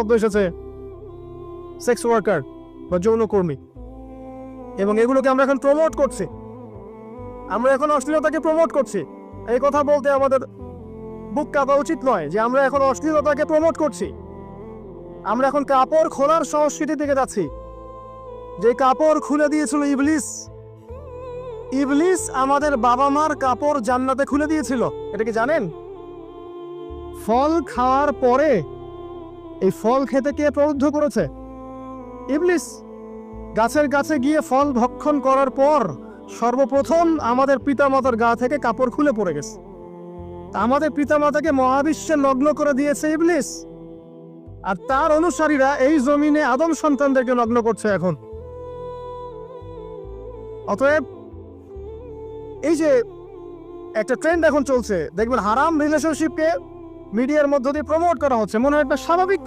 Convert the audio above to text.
শব্দ এসেছে, sex worker বা যৌনকর্মী, এবং এগুলোকে আমরা এখন প্রমোট করছি। আমরা এখন অশ্লীলতাকে প্রমোট করছি। এই কথা বলতে আমাদের বুক কাঁপা উচিত নয় যে আমরা এখন অশ্লীলতাকে প্রমোট করছি। আমরা এখন কাপড় খোলার সংস্কৃতি থেকে যাচ্ছি, যে কাপড় খুলে দিয়েছিল ইবলিস। ইবলিস আমাদের বাবা মার কাপড় জান্নাতে খুলে দিয়েছিল, এটা কি জানেন? ফল খাওয়ার পরে এই ফল খেতে কে প্রলুব্ধ করেছে? ইবলিস। গাছের কাছে গিয়ে ফল ভক্ষণ করার পর সর্বপ্রথম আমাদের পিতামাতার গা থেকে কাপড় খুলে পড়ে গেছে। আমাদের পিতামাতাকে মহাবিশ্বে নগ্ন করে দিয়েছে ইবলিস, আর তার অনুসারীরা এই জমিনে আদম সন্তানদেরকে নগ্ন করছে এখন। অতএব এই যে একটা ট্রেন্ড এখন চলছে, দেখবেন হারাম রিলেশনশিপকে মিডিয়ার মধ্য দিয়ে প্রমোট করা হচ্ছে, মনে হয় একটা স্বাভাবিক